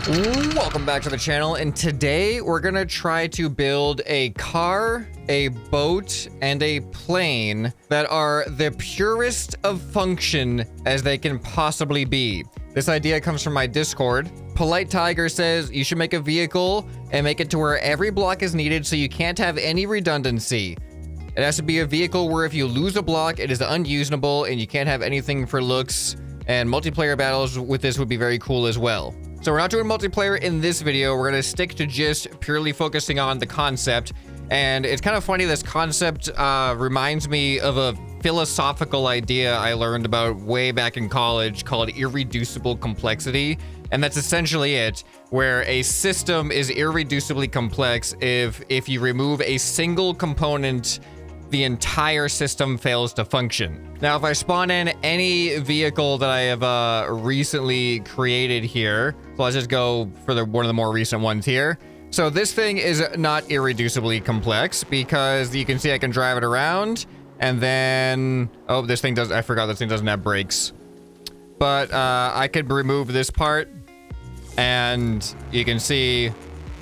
Welcome back to the channel, and today we're gonna try to build a car, a boat, and a plane that are the purest of function as they can possibly be. This idea comes from my Discord. Polite Tiger says you should make a vehicle and make it to where every block is needed so you can't have any redundancy. It has to be a vehicle where if you lose a block, it is unusable and you can't have anything for looks, and multiplayer battles with this would be very cool as well. So we're not doing multiplayer in this video. We're gonna stick to just purely focusing on the concept. And it's kind of funny, this concept reminds me of a philosophical idea I learned about way back in college called irreducible complexity. And that's essentially it, where a system is irreducibly complex if you remove a single component, the entire system fails to function. Now, if I spawn in any vehicle that I have recently created here, so let's just go for one of the more recent ones here. So this thing is not irreducibly complex because you can see I can drive it around, and then, oh, this thing does, I forgot this thing doesn't have brakes. But I could remove this part, and you can see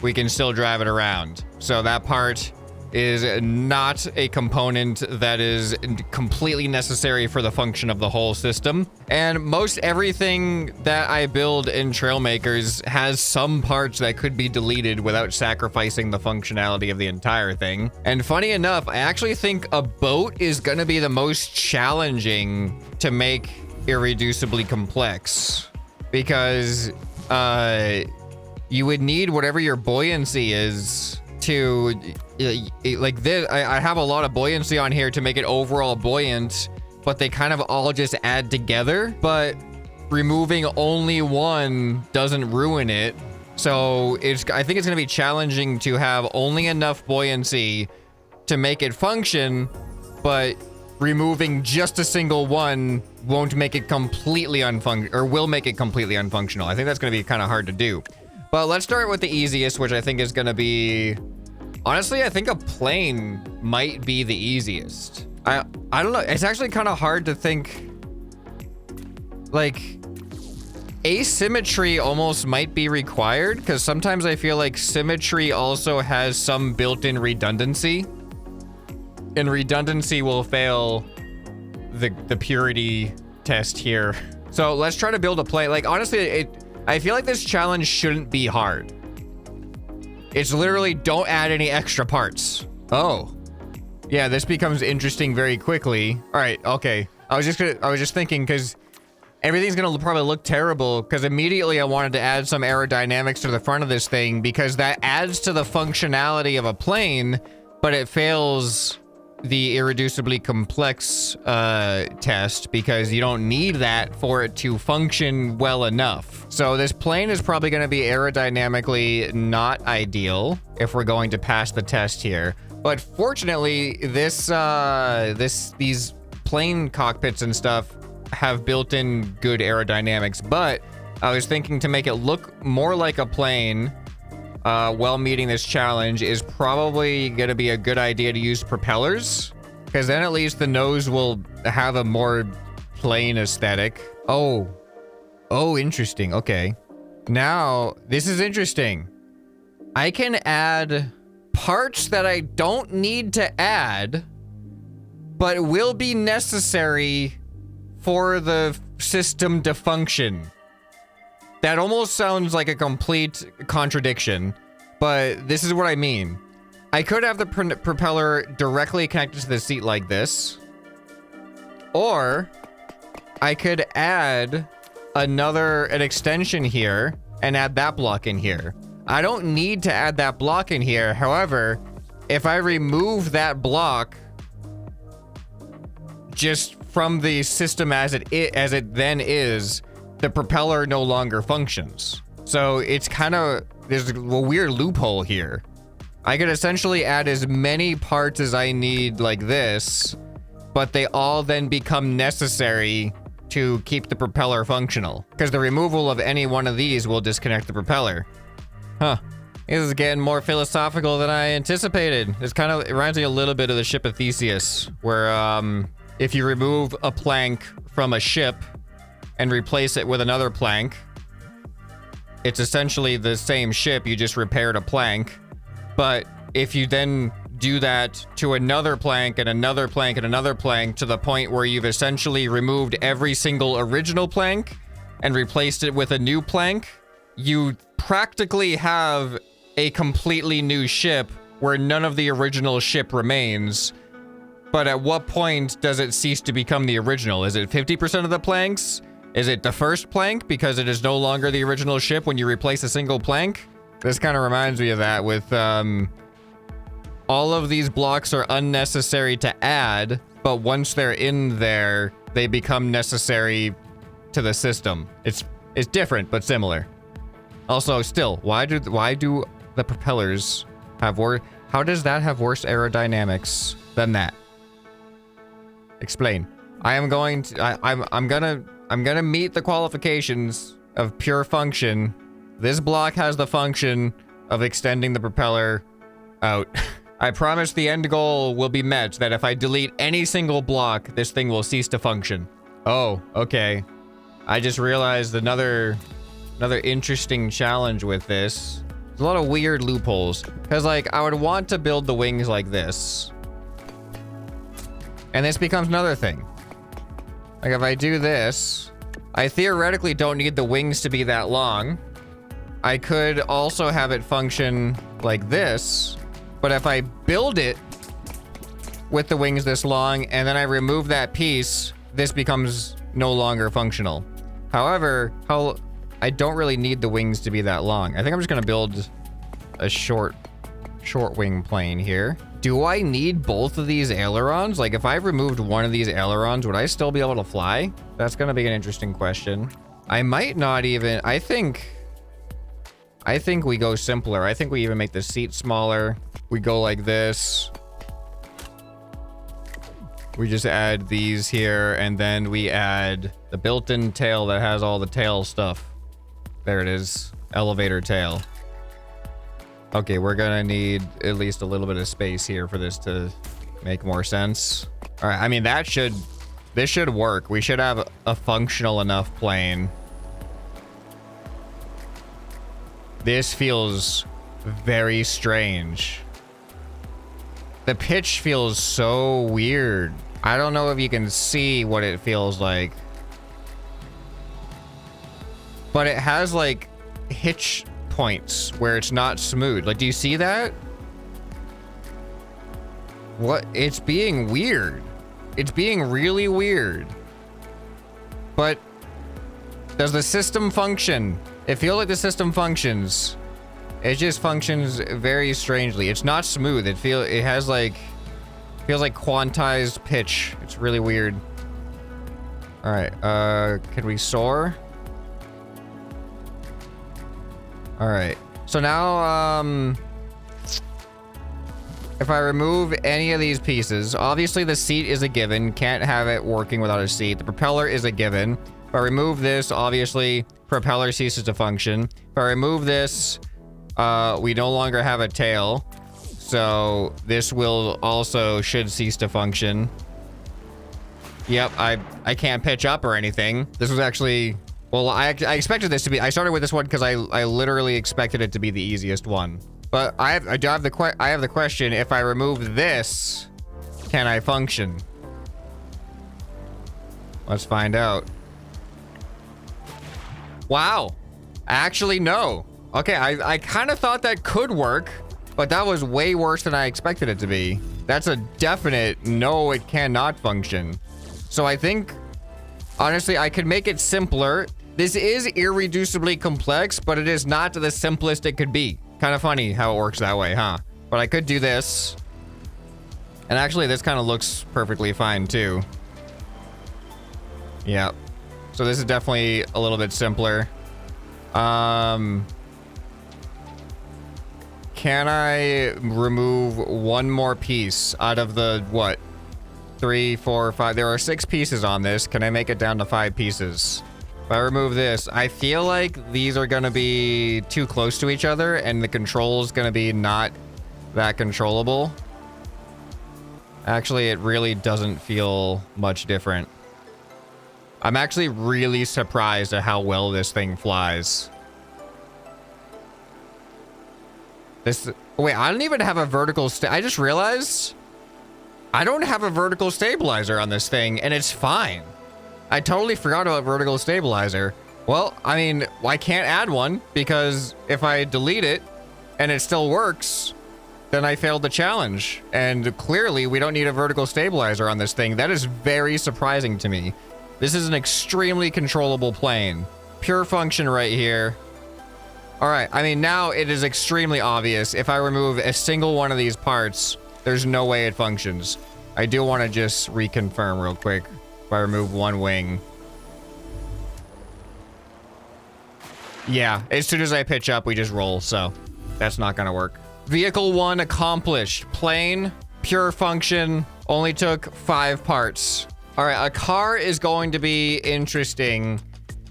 we can still drive it around. So that part is not a component that is completely necessary for the function of the whole system. And most everything that I build in Trailmakers has some parts that could be deleted without sacrificing the functionality of the entire thing. And funny enough, I actually think a boat is going to be the most challenging to make irreducibly complex, because you would need whatever your buoyancy is to, like this. I have a lot of buoyancy on here to make it overall buoyant, but they kind of all just add together. But removing only one doesn't ruin it. So I think it's going to be challenging to have only enough buoyancy to make it function, but removing just a single one won't make it completely unfunctional, or will make it completely unfunctional. I think that's going to be kind of hard to do. But let's start with the easiest, which I think is going to be, honestly, I think a plane might be the easiest. I don't know. It's actually kind of hard to think. Like, asymmetry almost might be required, because sometimes I feel like symmetry also has some built-in redundancy. And redundancy will fail the purity test here. So let's try to build a plane. Like, honestly, I feel like this challenge shouldn't be hard. It's literally don't add any extra parts. Oh, yeah, this becomes interesting very quickly. All right, okay. I was just thinking, because everything's gonna probably look terrible, because immediately I wanted to add some aerodynamics to the front of this thing, because that adds to the functionality of a plane, but it fails the irreducibly complex test, because you don't need that for it to function well enough. So this plane is probably going to be aerodynamically not ideal if we're going to pass the test here. But fortunately, these plane cockpits and stuff have built-in good aerodynamics. But I was thinking to make it look more like a plane while meeting this challenge is probably going to be a good idea to use propellers, because then at least the nose will have a more plain aesthetic. Oh, interesting. Okay. Now, this is interesting. I can add parts that I don't need to add, but will be necessary for the system to function. That almost sounds like a complete contradiction, but this is what I mean. I could have the propeller directly connected to the seat like this, or I could add an extension here and add that block in here. I don't need to add that block in here. However, if I remove that block just from the system as it then is, the propeller no longer functions. So it's kind of, there's a weird loophole here. I could essentially add as many parts as I need like this, but they all then become necessary to keep the propeller functional, because the removal of any one of these will disconnect the propeller. Huh. This is getting more philosophical than I anticipated. It reminds me a little bit of the ship of Theseus, where if you remove a plank from a ship and replace it with another plank, it's essentially the same ship. You just repaired a plank. But if you then do that to another plank and another plank and another plank to the point where you've essentially removed every single original plank and replaced it with a new plank, you practically have a completely new ship where none of the original ship remains. But at what point does it cease to become the original? Is it 50% of the planks? Is it the first plank because it is no longer the original ship when you replace a single plank? This kind of reminds me of that with all of these blocks are unnecessary to add, but once they're in there, they become necessary to the system. It's different, but similar. Also, still, why do the propellers have worse? How does that have worse aerodynamics than that? Explain. I'm gonna meet the qualifications of pure function. This block has the function of extending the propeller out. I promise the end goal will be met, that if I delete any single block, this thing will cease to function. Oh, okay. I just realized another interesting challenge with this. There's a lot of weird loopholes. Because, like, I would want to build the wings like this. And this becomes another thing. Like, if I do this, I theoretically don't need the wings to be that long. I could also have it function like this. But if I build it with the wings this long and then I remove that piece, this becomes no longer functional. However, I don't really need the wings to be that long. I think I'm just gonna build a short wing plane here. Do I need both of these ailerons? Like, if I removed one of these ailerons, would I still be able to fly? That's gonna be an interesting question. I might not even, I think we go simpler. I think we even make the seat smaller. We go like this. We just add these here, and then we add the built-in tail that has all the tail stuff. There it is. Elevator tail. Okay, we're gonna need at least a little bit of space here for this to make more sense. All right, I mean, this should work. We should have a functional enough plane. This feels very strange. The pitch feels so weird. I don't know if you can see what it feels like. But it has like hitch points where it's not smooth. Like, do you see that? What? It's being weird. It's being really weird. But does the system function? It feels like the system functions. It just functions very strangely. It's not smooth. It feels like quantized pitch. It's really weird. All right. Can we soar? All right. So now, if I remove any of these pieces, obviously the seat is a given. Can't have it working without a seat. The propeller is a given. If I remove this, obviously propeller ceases to function. If I remove this, we no longer have a tail. So this will also should cease to function. Yep, I can't pitch up or anything. This was actually, well, I expected this to be, I started with this one because I literally expected it to be the easiest one. But I have the question, if I remove this, can I function? Let's find out. Wow. Actually, no. Okay, I kind of thought that could work, but that was way worse than I expected it to be. That's a definite no, it cannot function. So I think, honestly, I could make it simpler. This is irreducibly complex, but it is not the simplest it could be. Kind of funny how it works that way, huh? But I could do this. And actually, this kind of looks perfectly fine, too. Yeah. So this is definitely a little bit simpler. Can I remove one more piece out of the, what? 3, 4, 5. There are 6 pieces on this. Can I make it down to 5 pieces? If I remove this, I feel like these are going to be too close to each other and the control is going to be not that controllable. Actually, it really doesn't feel much different. I'm actually really surprised at how well this thing flies. This, wait, I don't even have a vertical I just realized I don't have a vertical stabilizer on this thing, and it's fine. I totally forgot about vertical stabilizer. Well, I mean, I can't add one because if I delete it and it still works, then I failed the challenge. And clearly we don't need a vertical stabilizer on this thing. That is very surprising to me. This is an extremely controllable plane. Pure function right here. All right, I mean, now it is extremely obvious. If I remove a single one of these parts, there's no way it functions. I do want to just reconfirm real quick. If I remove one wing. Yeah, as soon as I pitch up, we just roll, so that's not gonna work. Vehicle 1 accomplished. Plane, pure function, only took 5 parts. All right, a car is going to be interesting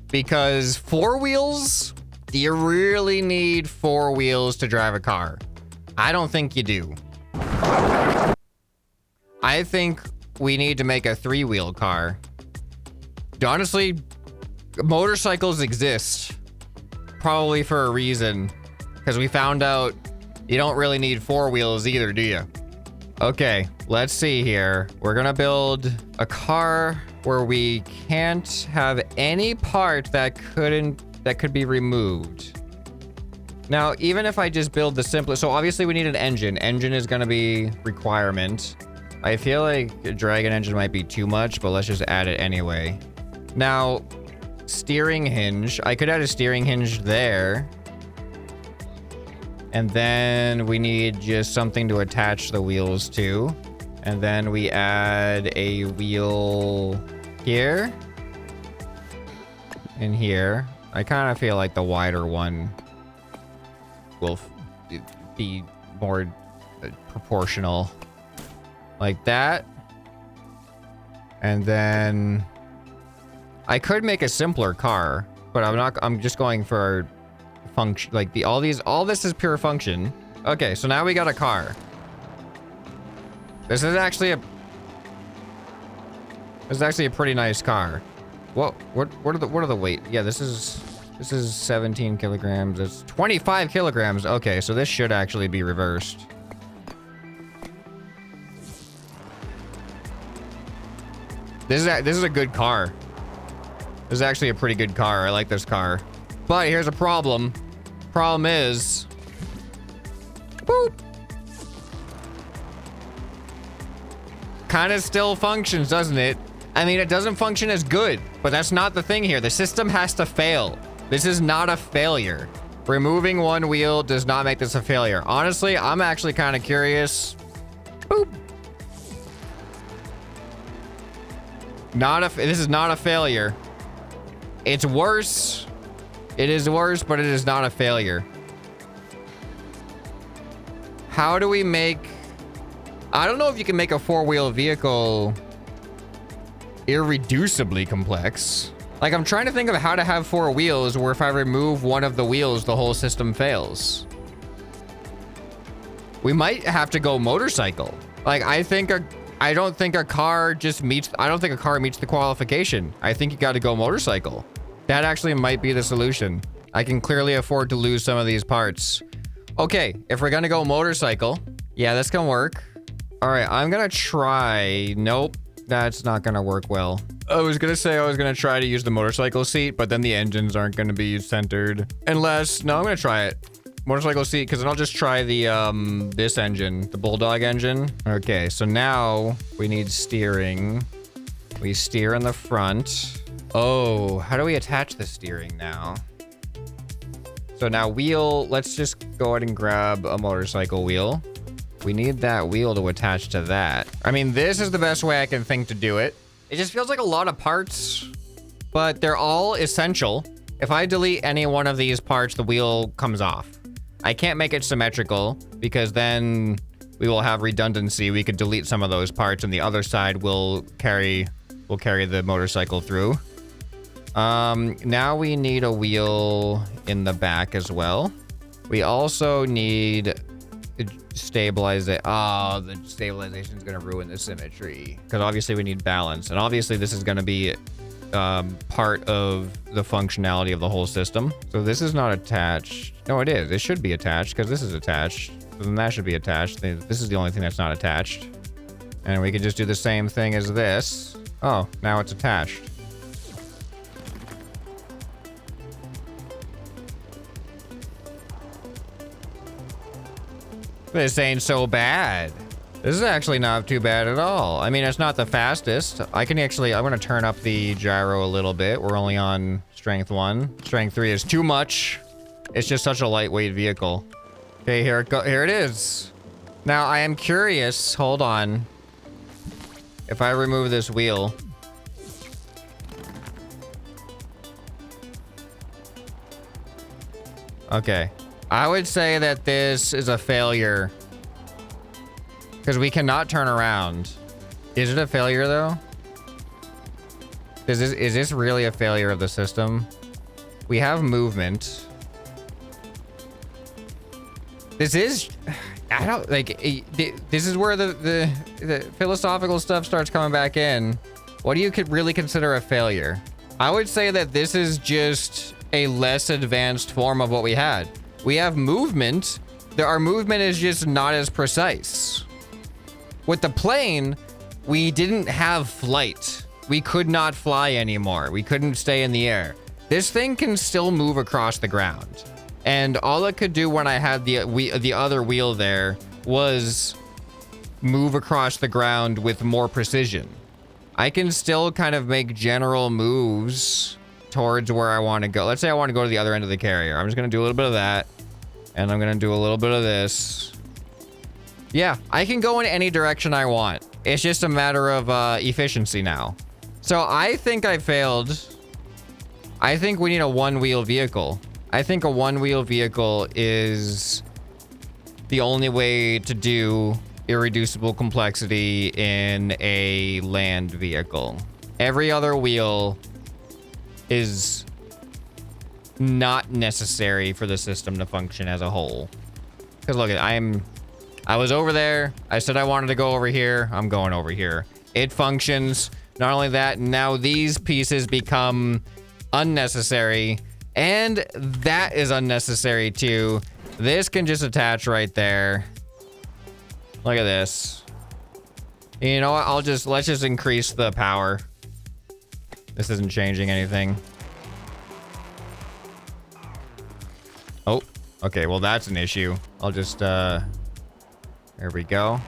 because 4 wheels, do you really need 4 wheels to drive a car? I don't think you do. I think we need to make a 3-wheel car. Honestly, motorcycles exist. Probably for a reason. Because we found out you don't really need 4 wheels either, do you? Okay, let's see here. We're gonna build a car where we can't have any part that could be removed. Now, even if I just build the simplest, so obviously we need an engine. Engine is gonna be requirement. I feel like a dragon engine might be too much, but let's just add it anyway. Now, steering hinge. I could add a steering hinge there. And then we need just something to attach the wheels to. And then we add a wheel here. And here. I kind of feel like the wider one will be more proportional. Like that. And then I could make a simpler car, but I'm just going for function, like all this is pure function. Okay, so now we got a car. This is actually a pretty nice car. What are the weight? Yeah, this is 17 kilograms. It's 25 kilograms. Okay, so this should actually be reversed. This is a good car. This is actually a pretty good car. I like this car. But here's a problem. Problem is... Boop. Kind of still functions, doesn't it? I mean, it doesn't function as good, but that's not the thing here. The system has to fail. This is not a failure. Removing one wheel does not make this a failure. Honestly, I'm actually kind of curious. Boop. This is not a failure. It's worse. It is worse, but it is not a failure. How do we make... I don't know if you can make a 4-wheel vehicle irreducibly complex. Like, I'm trying to think of how to have 4 wheels where if I remove one of the wheels, the whole system fails. We might have to go motorcycle. Like, I don't think a car meets the qualification. I think you got to go motorcycle. That actually might be the solution. I can clearly afford to lose some of these parts. Okay, if we're gonna go motorcycle, yeah, this can work. All right, I'm gonna try. Nope, that's not gonna work well. I was gonna say I was gonna try to use the motorcycle seat, but then the engines aren't gonna be centered. Unless, no, I'm gonna try it. Motorcycle seat, because then I'll just try the, this engine, the Bulldog engine. Okay, so now we need steering. We steer in the front. Oh, how do we attach the steering now? So now wheel, let's just go ahead and grab a motorcycle wheel. We need that wheel to attach to that. I mean, this is the best way I can think to do it. It just feels like a lot of parts, but they're all essential. If I delete any one of these parts, the wheel comes off. I can't make it symmetrical because then we will have redundancy. We could delete some of those parts and the other side will carry the motorcycle through. Now we need a wheel in the back as well. We also need to stabilize it. Oh, the stabilization is going to ruin the symmetry because obviously we need balance. And obviously this is going to be part of the functionality of the whole system. So this is not attached. No, it is. It should be attached because this is attached. So then that should be attached. This is the only thing that's not attached. And we can just do the same thing as this. Oh, now it's attached. This ain't so bad. This is actually not too bad at all. I mean, it's not the fastest. I'm gonna turn up the gyro a little bit. We're only on strength 1. Strength 3 is too much. It's just such a lightweight vehicle. Okay, here it is. Now, I am curious. Hold on. If I remove this wheel. Okay. I would say that this is a failure. Because we cannot turn around. Is it a failure, though? Is this really a failure of the system? We have movement. This is... I don't... Like, this is where the philosophical stuff starts coming back in. What do you really consider a failure? I would say that this is just a less advanced form of what we had. We have movement. Our movement is just not as precise. With the plane, we didn't have flight. We could not fly anymore. We couldn't stay in the air. This thing can still move across the ground. And all it could do when I had the other wheel there was move across the ground with more precision. I can still kind of make general moves towards where I want to go. Let's say I want to go to the other end of the carrier. I'm just going to do a little bit of that. And I'm going to do a little bit of this. Yeah, I can go in any direction I want. It's just a matter of efficiency now. So I think I failed. I think we need a one-wheel vehicle. I think a one-wheel vehicle is the only way to do irreducible complexity in a land vehicle. Every other wheel is not necessary for the system to function as a whole. Because look, I was over there. I said I wanted to go over here. I'm going over here. It functions. Not only that, now these pieces become unnecessary. And that is unnecessary too. This can just attach right there. Look at this. You know what? Let's just increase the power. This isn't changing anything. Oh, okay. Well, that's an issue. I'll just, there we go.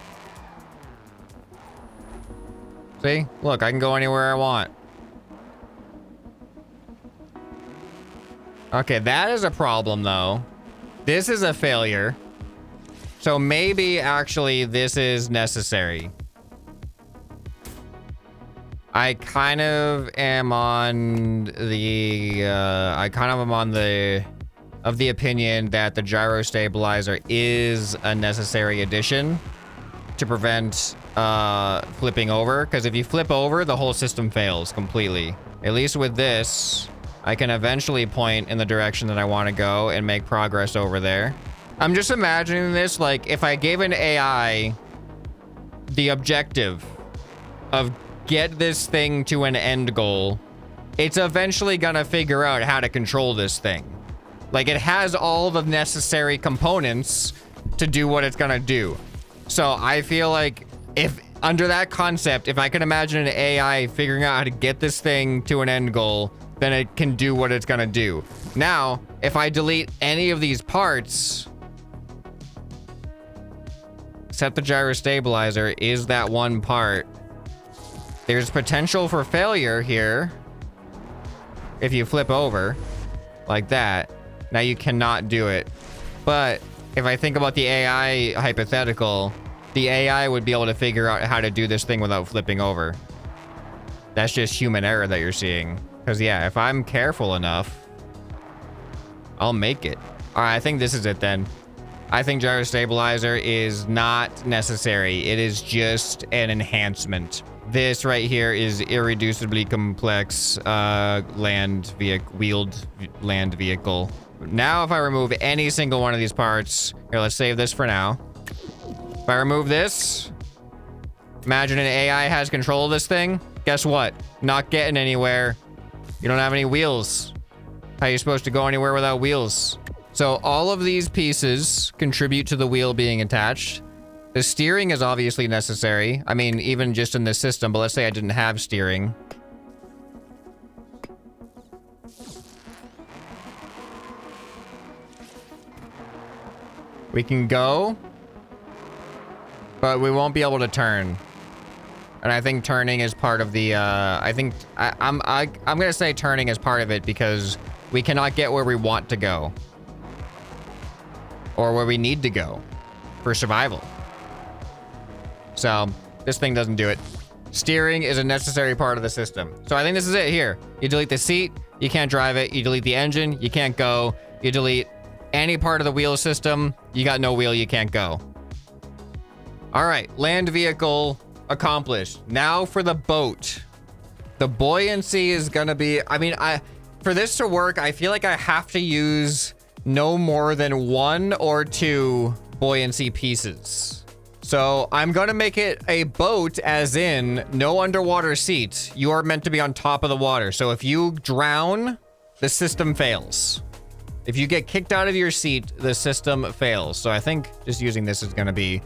See? Look, I can go anywhere I want. Okay, that is a problem, though. This is a failure. So maybe, actually, this is necessary. I kind of am on the, of the opinion that the gyro stabilizer is a necessary addition to prevent flipping over. Because if you flip over, the whole system fails completely. At least with this, I can eventually point in the direction that I want to go and make progress over there. I'm just imagining this, like, if I gave an AI the objective of get this thing to an end goal, it's eventually gonna figure out how to control this thing. Like, it has all the necessary components to do what it's gonna do. So I feel like if under that concept, if I can imagine an AI figuring out how to get this thing to an end goal, then it can do what it's gonna do. Now, if I delete any of these parts, except the gyro stabilizer is that one part, there's potential for failure here. If you flip over like that, now you cannot do it. But if I think about the AI hypothetical, the AI would be able to figure out how to do this thing without flipping over. That's just human error that you're seeing. Because yeah, if I'm careful enough, I'll make it. All right, I think this is it then. I think gyro stabilizer is not necessary. It is just an enhancement. This right here is irreducibly complex wheeled land vehicle. Now, if I remove any single one of these parts, here, let's save this for now. If I remove this, imagine an AI has control of this thing. Guess what? Not getting anywhere. You don't have any wheels. How are you supposed to go anywhere without wheels? So all of these pieces contribute to the wheel being attached. The steering is obviously necessary. I mean, even just in this system, but let's say I didn't have steering. We can go, but we won't be able to turn. And I think turning is part of the, I'm gonna say turning is part of it because we cannot get where we want to go. Or where we need to go for survival. So this thing doesn't do it. Steering is a necessary part of the system. So I think this is it here. You delete the seat, you can't drive it. You delete the engine, you can't go. You delete any part of the wheel system, you got no wheel, you can't go. All right, land vehicle accomplished. Now for the boat. The buoyancy is gonna be, I mean, for this to work, I feel like I have to use no more than 1 or 2 buoyancy pieces. So I'm gonna make it a boat, as in no underwater seats. You are meant to be on top of the water. So if you drown, the system fails. If you get kicked out of your seat, the system fails. So I think just using this is gonna be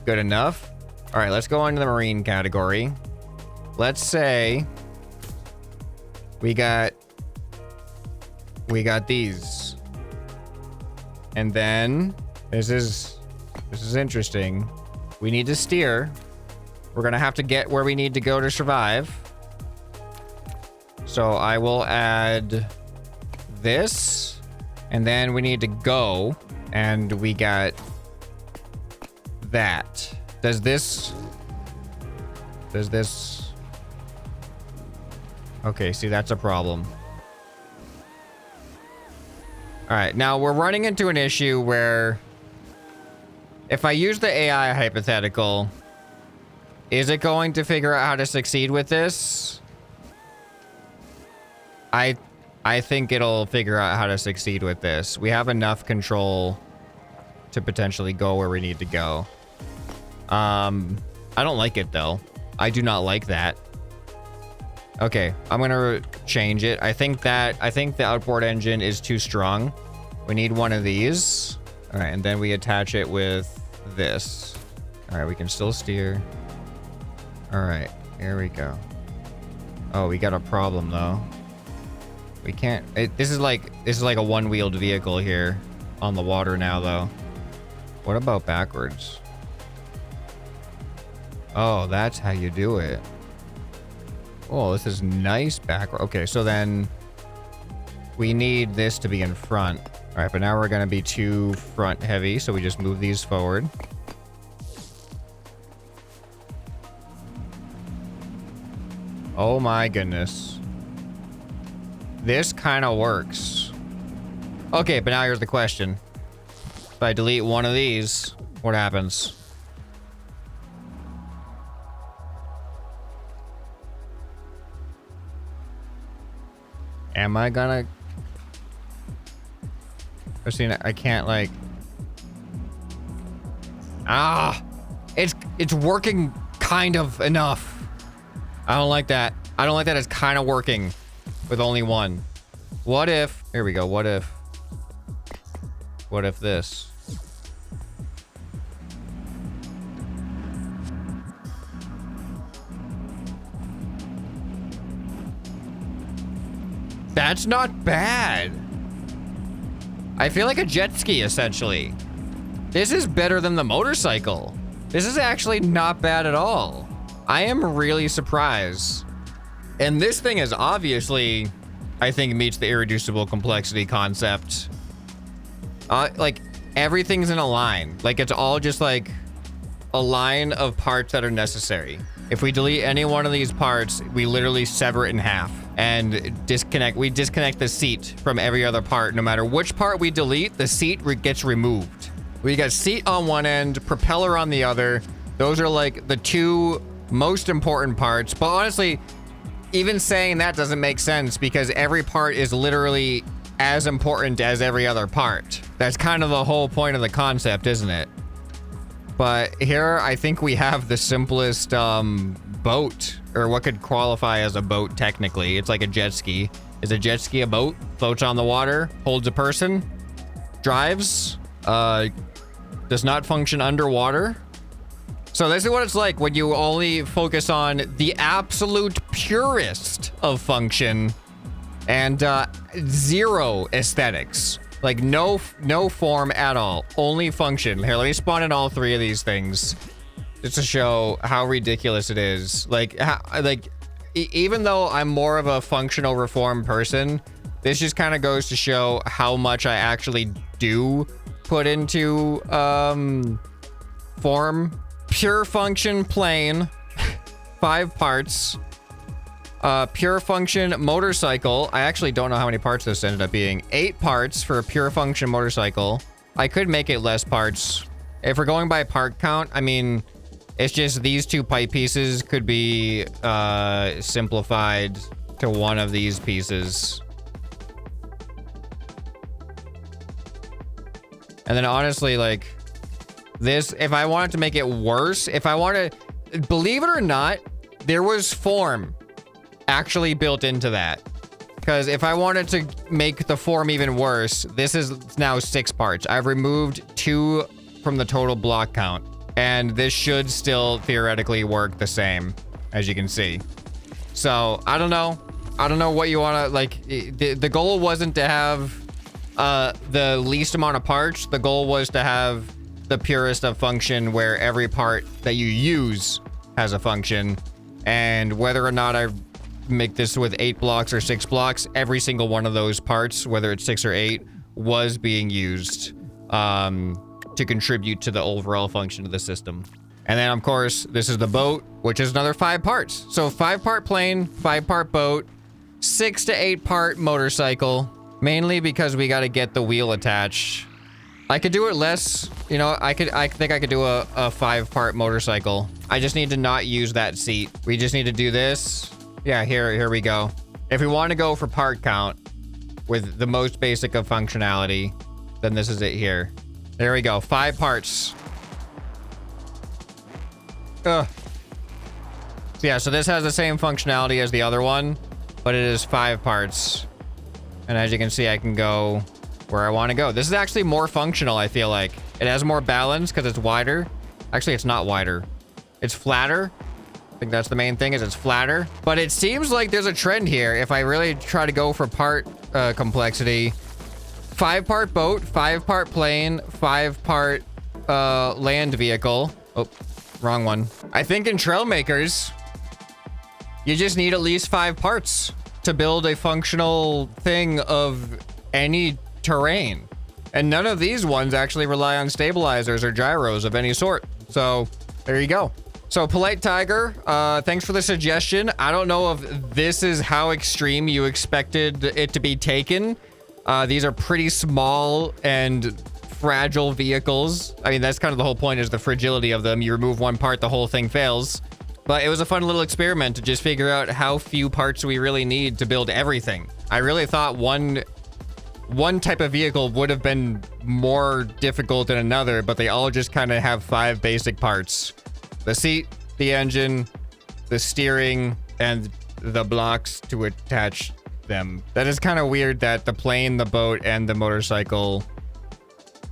good enough. All right, let's go into the marine category. Let's say we got these. And then this is interesting. We need to steer. We're gonna have to get where we need to go to survive. So I will add this, and then we need to go, and we got that. Does this? Okay, see, that's a problem. All right, now we're running into an issue where if I use the AI hypothetical, is it going to figure out how to succeed with this? I think it'll figure out how to succeed with this. We have enough control to potentially go where we need to go. I don't like it though. I do not like that. Okay, I'm gonna change it. I think the outboard engine is too strong. We need one of these. All right, and then we attach it with this. All right, we can still steer. All right, here we go. Oh, we got a problem though. We can't. This is like a one-wheeled vehicle here on the water now though. What about backwards? Oh, that's how you do it. Oh, this is nice backward. Okay, so then we need this to be in front. All right, but now we're gonna be too front heavy, so we just move these forward. Oh my goodness. This kind of works. Okay, but now here's the question. If I delete one of these, what happens? Am I gonna... I can't like... Ah! It's working kind of enough. I don't like that. I don't like that it's kind of working with only one. What if... Here we go. What if this? That's not bad. I feel like a jet ski, essentially. This is better than the motorcycle. This is actually not bad at all. I am really surprised. And this thing is obviously, I think, meets the irreducible complexity concept. Like, everything's in a line. Like, it's all just like a line of parts that are necessary. If we delete any one of these parts, we literally sever it in half and disconnect. We disconnect the seat from every other part. No matter which part we delete, the seat gets removed. We got seat on one end, propeller on the other. Those are like the two most important parts. But honestly, even saying that doesn't make sense because every part is literally as important as every other part. That's kind of the whole point of the concept, isn't it? But here, I think we have the simplest boat, or what could qualify as a boat technically. It's like a jet ski. Is a jet ski a boat? Floats on the water, holds a person, drives, does not function underwater. So this is what it's like when you only focus on the absolute purest of function and zero aesthetics. Like no form at all, only function. Here, let me spawn in all three of these things just to show how ridiculous it is. Even though I'm more of a functional reform person, this just kind of goes to show how much I actually do put into form. Pure function plane, 5 parts. Pure function motorcycle. I actually don't know how many parts this ended up being. 8 parts for a pure function motorcycle. I could make it less parts. If we're going by part count, I mean, it's just these 2 pipe pieces could be simplified to one of these pieces. And then honestly, like this, if I wanted to make it worse, if I want to, believe it or not, there was form actually built into that. Because if I wanted to make the form even worse, this is now 6 parts. I've removed 2 from the total block count. And this should still theoretically work the same, as you can see. So, I don't know. I don't know what you want to, like, the goal wasn't to have the least amount of parts. The goal was to have the purest of function where every part that you use has a function. And whether or not I make this with 8 blocks or 6 blocks, every single one of those parts, whether it's 6 or 8, was being used to contribute to the overall function of the system. And then of course, this is the boat, which is another 5 parts. So 5-part plane, 5-part boat, 6 to 8 part motorcycle, mainly because we got to get the wheel attached. I could do it less, you know, I think I could do a 5-part motorcycle. I just need to not use that seat. We just need to do this. Yeah, here we go. If we want to go for part count with the most basic of functionality, then this is it here. There we go, 5 parts. Ugh. So yeah, so this has the same functionality as the other one, but it is 5 parts. And as you can see, I can go where I want to go. This is actually more functional, I feel like. It has more balance because it's wider. Actually, it's not wider. It's flatter. I think that's the main thing, is it's flatter. But it seems like there's a trend here. If I really try to go for part complexity, 5-part boat, 5-part plane, 5-part land vehicle. Oh, wrong one. I think in Trailmakers, you just need at least 5 parts to build a functional thing of any terrain. And none of these ones actually rely on stabilizers or gyros of any sort. So there you go. So Polite Tiger, thanks for the suggestion. I don't know if this is how extreme you expected it to be taken. These are pretty small and fragile vehicles. I mean, that's kind of the whole point, is the fragility of them. You remove one part, the whole thing fails. But it was a fun little experiment to just figure out how few parts we really need to build everything. I really thought one type of vehicle would have been more difficult than another, but they all just kind of have 5 basic parts. The seat, the engine, the steering, and the blocks to attach them. That is kind of weird that the plane, the boat, and the motorcycle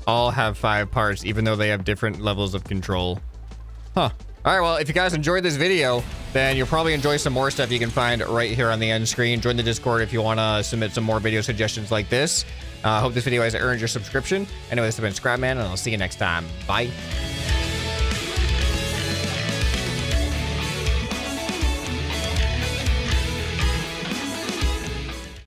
all have 5 parts, even though they have different levels of control. Huh. All right, well, if you guys enjoyed this video, then you'll probably enjoy some more stuff you can find right here on the end screen. Join the Discord if you want to submit some more video suggestions like this. Hope this video has earned your subscription. Anyway, this has been ScrapMan, and I'll see you next time. Bye.